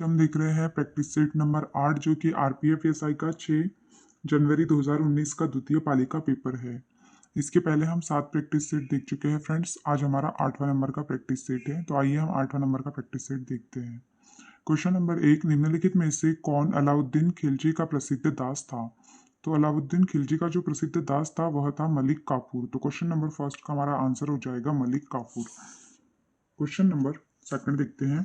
हम देख रहे हैं प्रैक्टिस सेट नंबर 8 जो कि आरपीएफ एसआई का 6 जनवरी 2019 का द्वितीय पालिका पेपर है। इसके पहले हम 7 प्रैक्टिस सेट देख चुके हैं फ्रेंड्स। आज हमारा 8वां नंबर का प्रैक्टिस सेट है, तो आइए हम 8वां नंबर का प्रैक्टिस सेट देखते हैं। क्वेश्चन नंबर 1, निम्नलिखित में से कौन अलाउद्दीन खिलजी का प्रसिद्ध दास था? तो अलाउद्दीन खिलजी का जो प्रसिद्ध दास था वह था मलिक काफूर। तो क्वेश्चन नंबर फर्स्ट का हमारा आंसर हो जाएगा Malik Kafur. Question number second देखते हैं।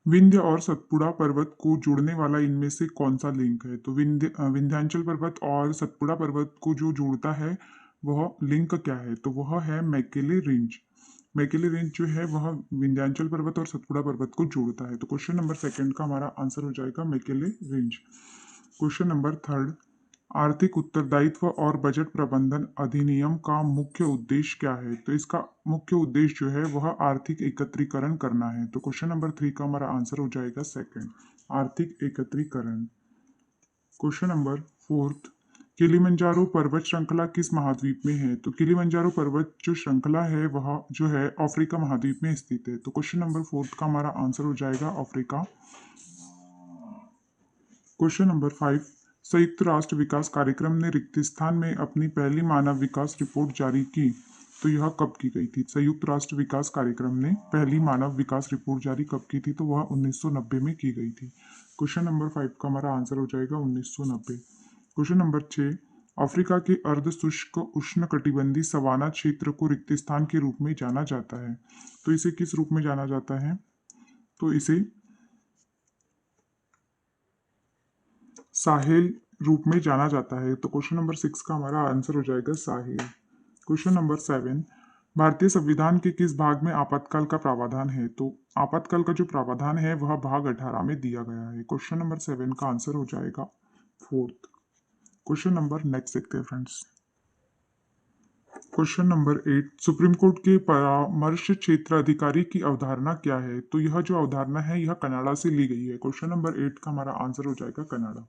विंध्य और सतपुड़ा पर्वत को जोड़ने वाला इनमें से कौन सा लिंक है? तो विंध्याचल पर्वत और सतपुड़ा पर्वत को जो जोड़ता है वह लिंक क्या है? तो वह है मैकेले रेंज। मैकेले रेंज जो है वह विंध्याचल पर्वत और सतपुड़ा पर्वत को जोड़ता है। तो क्वेश्चन नंबर सेकंड का हमारा आंसर हो जाएगा Macaulay range. Question number third, आर्थिक उत्तरदायित्व और बजट प्रबंधन अधिनियम का मुख्य उद्देश्य क्या है? तो इसका मुख्य उद्देश्य जो है वह आर्थिक एकत्रीकरण करना है। तो क्वेश्चन नंबर 3 का हमारा आंसर हो जाएगा सेकंड, आर्थिक एकत्रीकरण। क्वेश्चन नंबर फोर्थ, किलिमंजारो पर्वत श्रृंखला किस महाद्वीप में है? तो किलिमंजारो पर्वत जो श्रृंखला है वह जो है अफ्रीका महाद्वीप में स्थित है। तो क्वेश्चन नंबर फोर्थ का हमारा आंसर हो जाएगा अफ्रीका। क्वेश्चन नंबर 5, संयुक्त राष्ट्र विकास कार्यक्रम ने रिक्तिस्तान में अपनी पहली मानव विकास रिपोर्ट जारी की। तो यह कब की गई थी? संयुक्त राष्ट्र विकास कार्यक्रम ने पहली मानव विकास रिपोर्ट जारी कब की थी? तो वह 1990 में की गई थी। क्वेश्चन नंबर 5 का हमारा आंसर हो जाएगा 1990। क्वेश्चन नंबर 6, अफ्रीका के अर्ध शुष्क उष्णकटिबंधीय सवाना क्षेत्र को रिक्तिस्तान के रूप में जाना जाता है। तो इसे किस रूप में जाना जाता है? तो इसे साहेल रूप में जाना जाता है। तो क्वेश्चन नंबर 6 का हमारा आंसर हो जाएगा साहेल। क्वेश्चन नंबर 7, भारतीय संविधान के किस भाग में आपातकाल का प्रावधान है? तो आपातकाल का जो प्रावधान है वह भाग 18 में दिया गया है। क्वेश्चन नंबर 7 का आंसर हो जाएगा फोर्थ। क्वेश्चन नंबर नेक्स्ट देखते हैं friends. Question number 8, supreme court के परामर्श क्षेत्र अधिकारी की अवधारणा क्या है? तो यह जो अवधारणा है यह कनाडा से ली गई है। क्वेश्चन नंबर 8 का हमारा आंसर हो जाएगा कनाडा।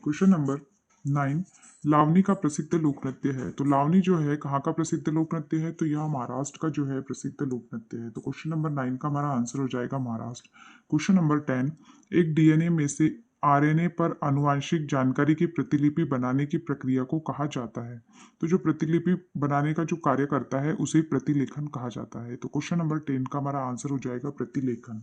क्वेश्चन नंबर 9, लावनी का प्रसिद्ध लोक नृत्य है। तो लावनी जो है कहाँ का प्रसिद्ध लोक नृत्य है? तो यह महाराष्ट्र का जो है प्रसिद्ध लोक नृत्य है। तो क्वेश्चन नंबर 9 का हमारा आंसर हो जाएगा महाराष्ट्र। क्वेश्चन नंबर 10, एक डीएनए में से आरएनए पर आनुवांशिक जानकारी की प्रतिलिपि बनाने की प्रक्रिया को कहा जाता है। तो जो प्रतिलिपि बनाने का जो कार्य करता है उसे प्रतिलेखन कहा जाता है। तो क्वेश्चन नंबर 10 का हमारा आंसर हो जाएगा प्रतिलेखन।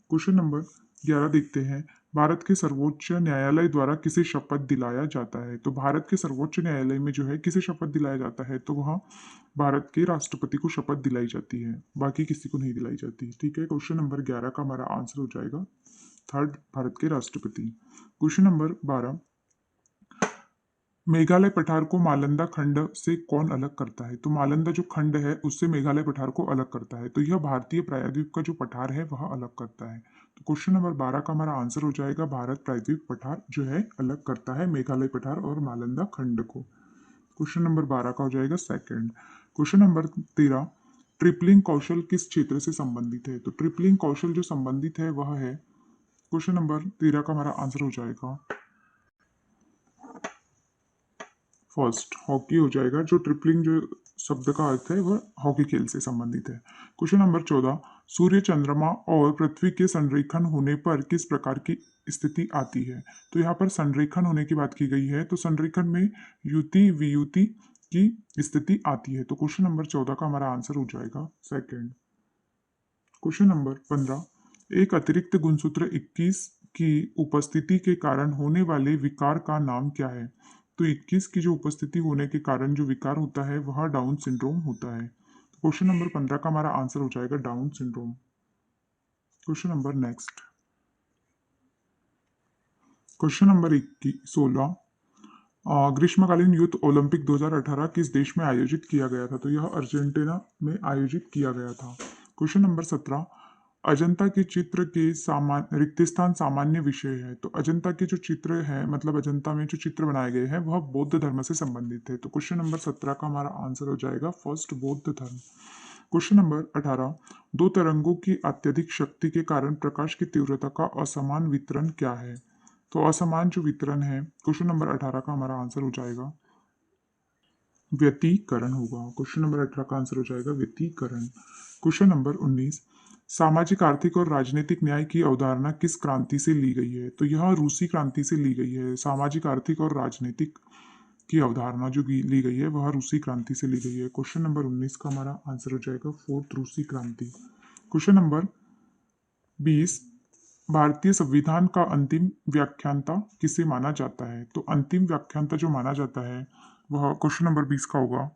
क्वेश्चन नंबर 11 देखते हैं, भारत के सर्वोच्च न्यायालय द्वारा किसे शपथ दिलाया जाता है? तो भारत के सर्वोच्च न्यायालय में जो है किसे शपथ दिलाया जाता है? तो वह भारत के राष्ट्रपति को शपथ दिलाई जाती है, बाकी किसी को नहीं दिलाई जाती। ठीक है, क्वेश्चन नंबर 11 का हमारा आंसर हो जाएगा थर्ड, भारत के राष्ट्रपति। क्वेश्चन नंबर 12, मेघालय पठार को मालंदा खंड से कौन अलग करता है? तो मालंदा जो खंड है उससे मेघालय पठार को अलग करता है। तो यह भारतीय प्रायद्वीप का जो पठार है वह अलग करता है। तो क्वेश्चन नंबर 12 का हमारा आंसर हो जाएगा भारत प्रायद्वीप पठार जो है अलग करता है मेघालय पठार और मालंदा खंड को। क्वेश्चन नंबर 12 का हो जाएगा सेकंड। क्वेश्चन नंबर 13, ट्रिपलिंग कौशल किस क्षेत्र से संबंधित है? तो ट्रिपलिंग कौशल जो संबंधित है वह है, क्वेश्चन नंबर 13 का हमारा आंसर हो जाएगा फर्स्ट, हॉकी हो जाएगा। जो ट्रिपलिंग जो शब्द का अर्थ है वह हॉकी खेल से संबंधित है। क्वेश्चन नंबर 14, सूर्य, चंद्रमा और पृथ्वी के संरेखन होने पर किस प्रकार की स्थिति आती है? तो यहाँ पर संरेखन होने की बात की गई है। तो संरेखन में युति वियुति की स्थिति आती है। तो क्वेश्चन नंबर 14 का हमारा आंसर हो जाएगा सेकेंड। क्वेश्चन नंबर 15, एक अतिरिक्त गुणसूत्र 21 की उपस्थिति के कारण होने वाले विकार का नाम क्या है? तो 21 की जो उपस्थिति होने के कारण जो विकार होता है वह डाउन सिंड्रोम होता है। तो क्वेश्चन नंबर 15 का हमारा आंसर हो जाएगा down syndrome. Question number next, question number 16, ग्रीष्मकालीन यूथ ओलंपिक 2018 किस देश में आयोजित किया गया था? तो यह अर्जेंटीना में आयोजित किया गया था। क्वेश्चन नंबर 17, अजंता के चित्र के रिक्तिस्थान सामान्य विषय है। तो अजंता के जो चित्र है मतलब अजंता में जो चित्र बनाए गए हैं वह बौद्ध धर्म से संबंधित है। तो क्वेश्चन नंबर 17 का हमारा आंसर हो जाएगा फर्स्ट, बौद्ध धर्म। क्वेश्चन नंबर 18, दो तरंगों की अत्यधिक शक्ति के कारण प्रकाश की तीव्रता का असमान वितरण क्या है? तो असमान जो वितरण है, क्वेश्चन नंबर 18 का हमारा आंसर हो जाएगा व्यतिकरण होगा। क्वेश्चन नंबर 18 का आंसर हो जाएगा व्यतिकरण। क्वेश्चन नंबर 19, सामाजिक आर्थिक और राजनीतिक न्याय की अवधारणा किस क्रांति से ली गई है? तो यह रूसी क्रांति से ली गई है। सामाजिक आर्थिक और राजनीतिक की अवधारणा जो ली गई है वह रूसी क्रांति से ली गई है। क्वेश्चन नंबर 19 का हमारा आंसर हो जाएगा फोर्थ रूसी क्रांति। क्वेश्चन नंबर 20, भारतीय संविधान का अंतिम व्याख्याता किसे माना जाता है? तो अंतिम व्याख्याता जो माना जाता है वह क्वेश्चन नंबर 20 का होगा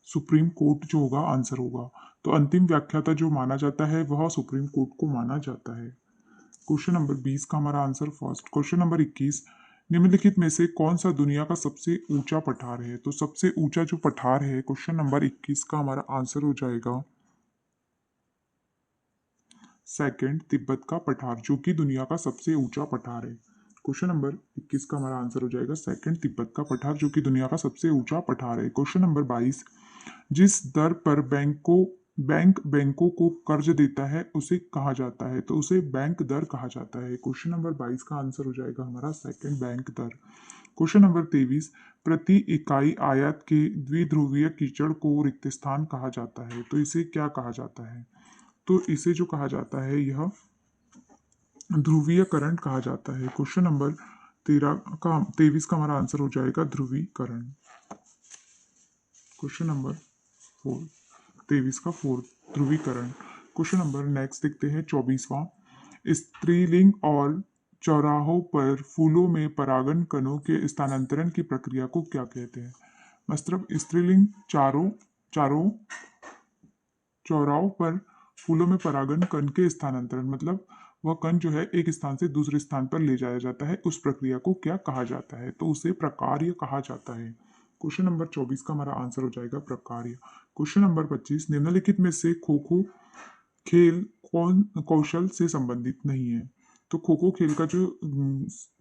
सुप्रीम कोर्ट जो होगा आंसर होगा। तो अंतिम व्याख्याता जो माना जाता है वह सुप्रीम कोर्ट को माना जाता है। क्वेश्चन नंबर 20 का हमारा आंसर फर्स्ट। क्वेश्चन नंबर 21, निम्नलिखित में से कौन सा दुनिया का सबसे ऊंचा पठार है? तो सबसे ऊंचा जो पठार है क्वेश्चन नंबर 21 का हमारा आंसर हो जाएगा सेकंड तिब्बत का पठार, जो कि दुनिया का सबसे ऊंचा पठार है। क्वेश्चन नंबर 21 का हमारा आंसर हो जाएगा सेकंड तिब्बत का पठार, जो कि दुनिया का सबसे ऊंचा पठार है। क्वेश्चन नंबर 22, जिस दर पर बैंक बैंकों को कर्ज देता है उसे कहा जाता है? तो उसे बैंक दर कहा जाता है। क्वेश्चन नंबर 22 का आंसर हो जाएगा हमारा सेकंड बैंक दर। क्वेश्चन नंबर 23, प्रति इकाई आयात के द्विध्रुवीय कीचड़ को रिक्त स्थान कहा जाता है? तो इसे क्या कहा जाता है? तो इसे जो कहा जाता है यह ध्रुवीयकरण कहा जाता है। क्वेश्चन नंबर 23 का हमारा आंसर हो जाएगा ध्रुवीकरण। क्वेश्चन नंबर 23 का फोर्थ ध्रुवीकरण। क्वेश्चन नंबर नेक्स्ट देखते हैं 24वां, स्त्रीलिंग और चौराहों पर फूलों में परागन कणों के स्थानांतरण की प्रक्रिया को क्या कहते हैं? मतलब स्त्रीलिंग चारों चारों चौराहों पर फूलों में परागन कण के स्थानांतरण, मतलब वह कण जो है एक स्थान से दूसरे स्थान पर ले जाया जाता है, उस प्रक्रिया को क्या कहा जाता है? तो उसे प्रकार्य कहा जाता है। क्वेश्चन नंबर 24 का हमारा आंसर हो जाएगा प्रकार्य। क्वेश्चन नंबर 25, निम्नलिखित में से खो खो खेल कौन कौशल से संबंधित नहीं है? तो खो खो खेल का जो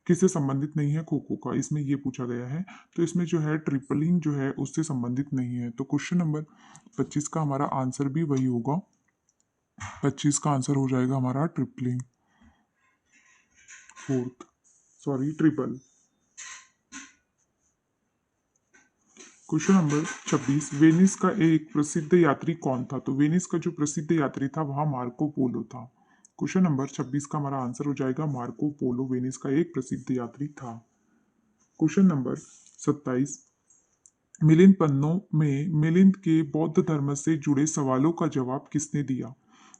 किससे संबंधित नहीं है खो खो का, इसमें ये पूछा गया है। तो इसमें जो है ट्रिपलिंग जो है उससे संबंधित नहीं है। तो क्वेश्चन नंबर 25 का हमारा आंसर भी वही होगा। 25 का आंसर हो जाएगा हमारा tripling, fourth sorry triple. Question number 26, Venice का एक प्रसिद्ध यात्री कौन था? तो वेनिस का जो प्रसिद्ध यात्री था वह मार्को पोलो था। क्वेश्चन नंबर 26 का हमारा आंसर हो जाएगा मार्को पोलो वेनिस का एक प्रसिद्ध यात्री था। क्वेश्चन नंबर 27, मिलिंद पन्नों में मिलिंद के बौद्ध धर्म से जुड़े सवालों का जवाब किसने दिया?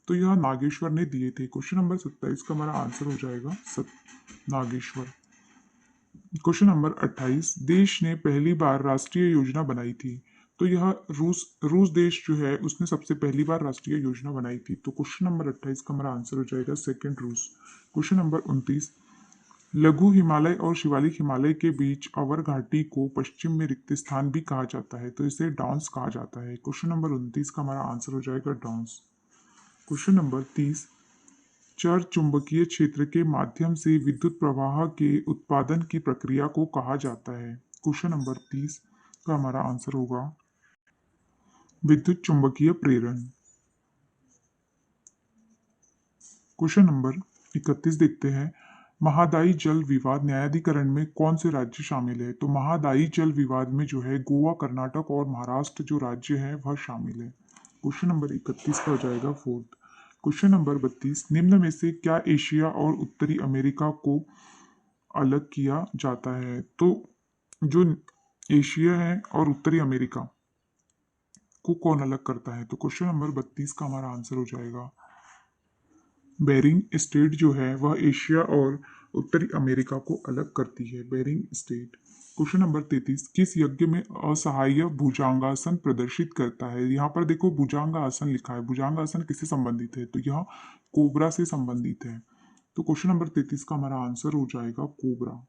तो यह नागेश्वर ने दिए थे। क्वेश्चन नंबर 27 का हमारा आंसर हो जाएगा नागेश्वर। क्वेश्चन नंबर 28, देश ने पहली बार राष्ट्रीय योजना बनाई थी? तो यह रूस देश जो है उसने सबसे पहली बार राष्ट्रीय योजना बनाई थी। तो क्वेश्चन नंबर 28 का हमारा आंसर हो जाएगा सेकंड रूस। क्वेश्चन नंबर 29, लघु हिमालय और शिवालिक हिमालय के बीच अवर घाटी को पश्चिम में रिक्त स्थान भी कहा जाता है, तो इसे डांस कहा जाता है। क्वेश्चन नंबर 29 का हमारा आंसर हो जाएगा डांस। क्वेश्चन नंबर 30, चर चुंबकीय क्षेत्र के माध्यम से विद्युत प्रवाह के उत्पादन की प्रक्रिया को कहा जाता है? क्वेश्चन नंबर 30 का हमारा आंसर होगा विद्युत चुंबकीय प्रेरण। क्वेश्चन नंबर 31 देखते हैं, महादाई जल विवाद न्यायाधिकरण में कौन से राज्य शामिल है? तो महादाई जल विवाद में जो है गोवा, कर्नाटक और महाराष्ट्र जो राज्य है वह शामिल है। क्वेश्चन नंबर 31 का हो जाएगा फोर्थ। क्वेश्चन नंबर 32, निम्न में से क्या एशिया और उत्तरी अमेरिका को अलग किया जाता है? तो जो एशिया है और उत्तरी अमेरिका को कौन अलग करता है? तो क्वेश्चन नंबर 32 का हमारा आंसर हो जाएगा बेरिंग स्टेट जो है वह एशिया और उत्तरी अमेरिका को अलग करती है, बेरिंग स्टेट। क्वेश्चन नंबर 33, किस यज्ञ में असहाय भुजंगासन प्रदर्शित करता है? यहाँ पर देखो भुजंगासन लिखा है, भुजंगासन किससे संबंधित है? तो यह कोबरा से संबंधित है। तो क्वेश्चन नंबर 33 का हमारा आंसर हो जाएगा कोबरा।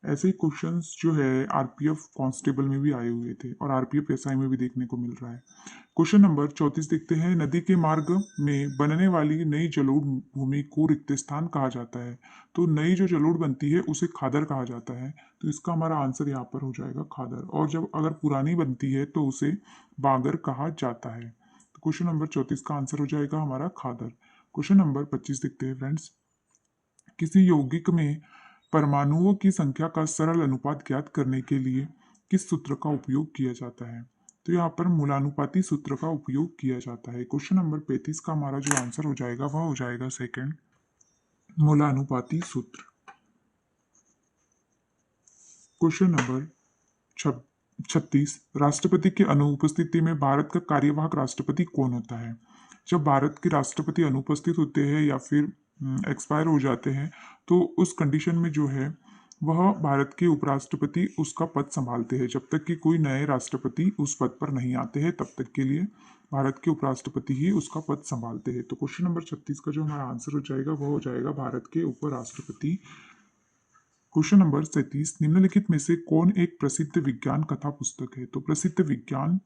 ऐसे ही क्वेश्चंस जो है आरपीएफ कांस्टेबल में भी आए हुए थे और आरपीएफ एसआई में भी देखने को मिल रहा है। क्वेश्चन नंबर 34 देखते हैं, नदी के मार्ग में बनने वाली नई जलोढ़ भूमि को रिक्त स्थान कहा जाता है? तो नई जो जलोढ़ बनती है उसे खादर कहा जाता है। तो इसका हमारा आंसर यहाँ पर हो जाएगा खादर। और जब अगर पुरानी बनती है तो उसे बागर कहा जाता है। तो क्वेश्चन नंबर 34 का आंसर हो जाएगा हमारा खादर। क्वेश्चन नंबर 25 देखते हैं फ्रेंड्स, किसी यौगिक में परमाणुओं की संख्या का सरल अनुपात ज्ञात करने के लिए किस सूत्र का उपयोग किया जाता है? तो यहाँ पर मूलानुपाती सूत्र का उपयोग किया जाता है। क्वेश्चन नंबर 35 का हमारा जो आंसर हो जाएगा वह हो जाएगा सेकंड, मूलानुपाती सूत्र। क्वेश्चन नंबर 36, राष्ट्रपति की अनुपस्थिति में भारत का कार्यवाहक राष्ट्रपति कौन होता है? जब भारत के राष्ट्रपति अनुपस्थित होते हैं या फिर एक्सपायर हो जाते हैं, तो उस कंडीशन में जो है वह भारत के उपराष्ट्रपति उसका पद संभालते हैं। जब तक कि कोई नए राष्ट्रपति उस पद पर नहीं आते हैं तब तक के लिए भारत के उपराष्ट्रपति ही उसका पद संभालते हैं। तो क्वेश्चन नंबर 36 का जो हमारा आंसर हो जाएगा वह हो जाएगा भारत के उपराष्ट्रपति। क्वेश्चन नंबर 37, निम्नलिखित में से कौन एक प्रसिद्ध विज्ञान कथा पुस्तक है? तो प्रसिद्ध विज्ञान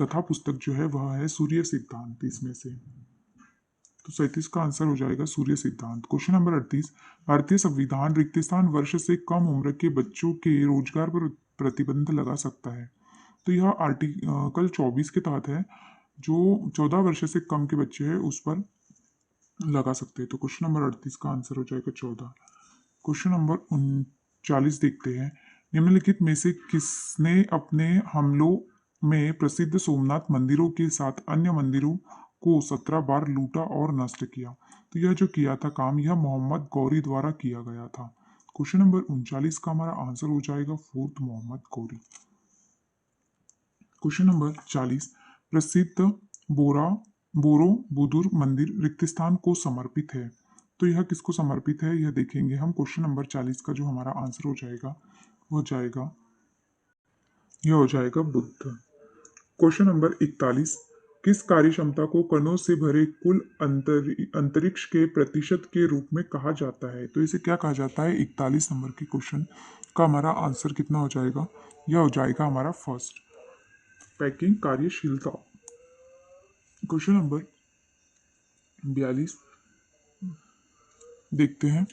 कथा पुस्तक जो है वह है सूर्य सिद्धांत इसमें से। तो 37 का आंसर हो जाएगा सूर्य सिद्धांत। क्वेश्चन नंबर 38, भारतीय संविधान रिक्तस्थान वर्ष से कम उम्र के बच्चों के रोजगार पर प्रतिबंध लगा सकता है। तो यह आर्टिकल 24 के तहत है, जो 14 वर्ष से कम के बच्चे हैं उस पर लगा सकते हैं। तो क्वेश्चन नंबर 38 का आंसर हो जाएगा 14। क्वेश्चन नंबर 39 देखते हैं, निम्नलिखित में से किसने अपने हमलों में प्रसिद्ध सोमनाथ मंदिरों के साथ अन्य मंदिरों को 17 बार लूटा और नष्ट किया? तो यह जो किया था काम, यह मोहम्मद गौरी द्वारा किया गया था। क्वेश्चन नंबर 39 का हमारा आंसर हो जाएगा fourth, Mohammad Ghori. Question number 40, प्रसिद्ध बोरो बुदुर मंदिर रिक्तस्थान को समर्पित है। तो यह किसको समर्पित है यह देखेंगे हम। क्वेश्चन नंबर 40 का जो हमारा आंसर हो जाएगा यह हो जाएगा बुद्ध। क्वेश्चन नंबर 41, किस कार्य क्षमता को कणों से भरे कुल अंतरिक्ष के प्रतिशत के रूप में कहा जाता है? तो इसे क्या कहा जाता है? 41 नंबर के क्वेश्चन का हमारा आंसर कितना हो जाएगा? यह हो जाएगा हमारा फर्स्ट, पैकिंग कार्यशीलता। क्वेश्चन नंबर 42 देखते हैं,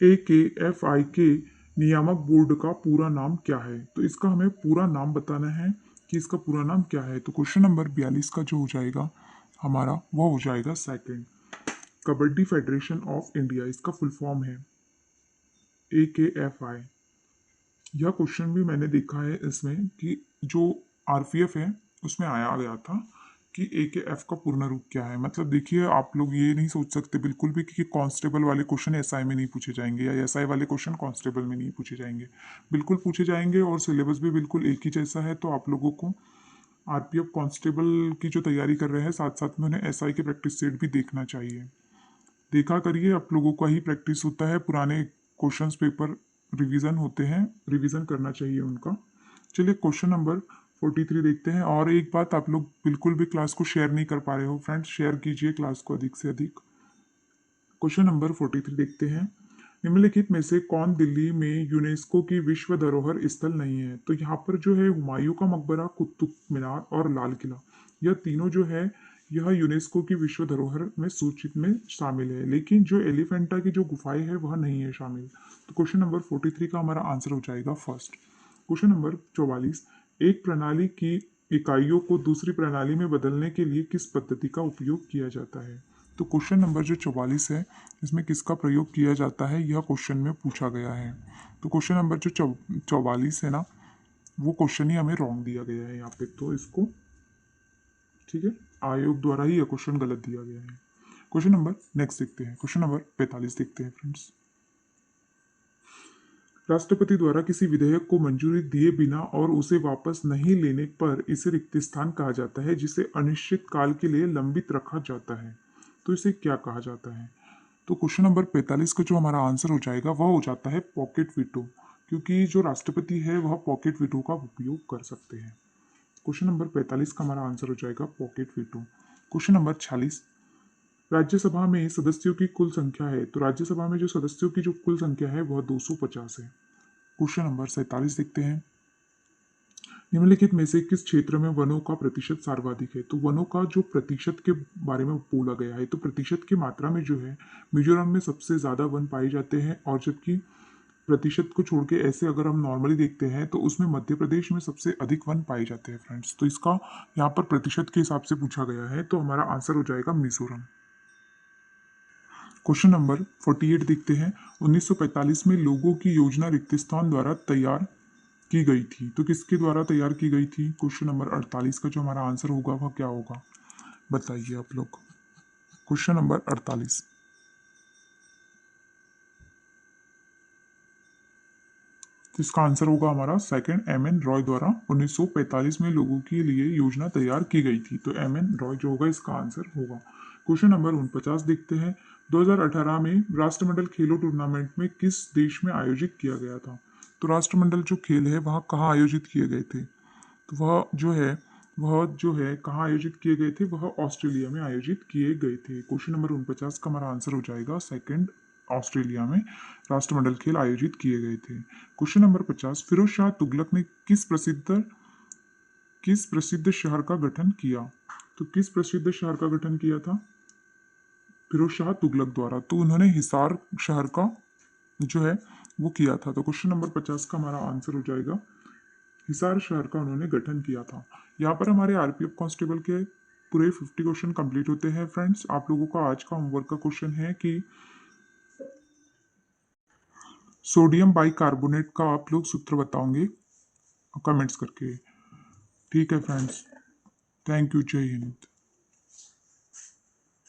AKFI के नियामक बोर्ड का पूरा नाम क्या है? तो इसका हमें पूरा नाम बताना है कि इसका पूरा नाम क्या है। तो क्वेश्चन नंबर 42 का जो हो जाएगा हमारा वो हो जाएगा second, kabaddi federation of India, इसका फुल फॉर्म है AKFI। यह क्वेश्चन भी मैंने देखा है इसमें कि जो RPF है उसमें आया गया था कि AKF का पूर्ण रूप क्या है। मतलब देखिए, आप लोग ये नहीं सोच सकते बिल्कुल भी कि कांस्टेबल वाले क्वेश्चन SI में नहीं पूछे जाएंगे या SI वाले क्वेश्चन कांस्टेबल में नहीं पूछे जाएंगे। बिल्कुल पूछे जाएंगे और सिलेबस भी बिल्कुल एक ही जैसा है। तो आप लोगों को RPF कांस्टेबल की जो तैयारी कर रहे हैं साथ साथ में उन्हें SI के प्रैक्टिस सेट भी देखना चाहिए। देखा करिए, आप लोगों का ही प्रैक्टिस होता है, पुराने क्वेश्चन पेपर रिवीजन होते हैं, रिवीजन करना चाहिए उनका। चलिए क्वेश्चन नंबर 43 देखते हैं। और एक बात, आप लोग बिल्कुल भी क्लास को शेयर नहीं कर पा रहे हो फ्रेंड्स, शेयर कीजिए क्लास को अधिक से अधिक। क्वेश्चन नंबर 43 देखते हैं, निम्नलिखित में से कौन दिल्ली में यूनेस्को की विश्व धरोहर स्थल नहीं है? तो यहाँ पर जो है हुमायूं का मकबरा, कुतुब मीनार और लाल किला, यह तीनों जो है यह यूनेस्को की विश्व धरोहर में सूचित में शामिल है, लेकिन जो एलिफेंटा की जो गुफाएं है वह नहीं है शामिल। तो क्वेश्चन नंबर 43 का हमारा आंसर हो जाएगा फर्स्ट। क्वेश्चन नंबर 44, एक प्रणाली की इकाइयों को दूसरी प्रणाली में बदलने के लिए किस पद्धति का उपयोग किया जाता है? तो क्वेश्चन नंबर जो 44 है इसमें किसका प्रयोग किया जाता है यह क्वेश्चन में पूछा गया है। तो क्वेश्चन नंबर जो 44 है ना, वो क्वेश्चन ही हमें रॉन्ग दिया गया है यहाँ पे, तो इसको ठीक है, आयोग द्वारा ही यह क्वेश्चन गलत दिया गया है। क्वेश्चन नंबर नेक्स्ट देखते हैं, क्वेश्चन नंबर 45 देखते हैं फ्रेंड्स। राष्ट्रपति द्वारा किसी विधेयक को मंजूरी दिए बिना और उसे वापस नहीं लेने पर इसे रिक्त स्थान कहा जाता है, जिसे अनिश्चित काल के लिए लंबित रखा जाता है। तो इसे क्या कहा जाता है? तो क्वेश्चन नंबर 45 का जो हमारा आंसर हो जाएगा वह हो जाता है पॉकेट वीटो, क्योंकि जो राष्ट्रपति है वह पॉकेट वीटो का उपयोग कर सकते हैं। क्वेश्चन नंबर 45 का हमारा आंसर हो जाएगा pocket veto. Question number 46, Rajya Sabha में सदस्यों की कुल संख्या है। तो राज्यसभा में जो सदस्यों की जो कुल संख्या है वह 250 है। क्वेश्चन नंबर 47 देखते हैं, निम्नलिखित में से किस क्षेत्र में वनों का प्रतिशत सर्वाधिक है? तो वनों का जो प्रतिशत के बारे में बोला गया है, तो प्रतिशत की मात्रा में जो है मिजोरम में सबसे ज्यादा वन पाए जाते हैं, और जबकि प्रतिशत को छोड़ के ऐसे अगर हम नॉर्मली देखते हैं तो उसमें मध्य प्रदेश में सबसे अधिक वन पाए जाते हैं फ्रेंड्स। तो इसका यहाँ पर प्रतिशत के हिसाब से पूछा गया है, तो हमारा आंसर हो जाएगा मिजोरम। क्वेश्चन नंबर 48 देखते हैं, 1945 में लोगों की योजना रिक्तस्थान द्वारा तैयार की गई थी। तो किसके द्वारा तैयार की गई थी? क्वेश्चन नंबर 48 का जो हमारा आंसर होगा वह क्या होगा, बताइए आप लोग। क्वेश्चन नंबर 48, तो इसका आंसर होगा हमारा सेकंड, एम.एन. रॉय द्वारा 1945 में लोगों के लिए योजना तैयार की गई थी। तो एम.एन. रॉय जो होगा इसका आंसर होगा। क्वेश्चन नंबर 49 देखते हैं। 2018 में राष्ट्रमंडल खेलों टूर्नामेंट में किस देश में आयोजित किया गया था? तो राष्ट्रमंडल जो खेल है वह कहाँ आयोजित किए गए थे? तो वह जो है कहाँ आयोजित किए गए थे? वह ऑस्ट्रेलिया में आयोजित किए गए थे। क्वेश्चन नंबर 49 का हमारा आंसर हो जाएगा सेकंड, ऑस्ट्रेलिया में राष्ट्रमंडल खेल आयोजित किए गए थे। क्वेश्चन नंबर 50, फिरोज शाह तुगलक ने किस प्रसिद्ध शहर का गठन किया? तो किस प्रसिद्ध शहर का गठन किया था फिरोज शाह तुगलक द्वारा? तो उन्होंने हिसार शहर का जो है वो किया था। तो क्वेश्चन नंबर 50 का हमारा आंसर हो जाएगा हिसार शहर का उन्होंने गठन किया था। यहाँ पर हमारे आरपीएफ कांस्टेबल के पूरे 50 क्वेश्चन कंप्लीट होते हैं। फ्रेंड्स, आप लोगों का आज का होमवर्क का क्वेश्चन है कि सोडियम बाइकार्बोनेट का आप लोग सूत्र बताओगे कमेंट्स करके। ठीक है फ्रेंड्स, थैंक यू, जय हिंद।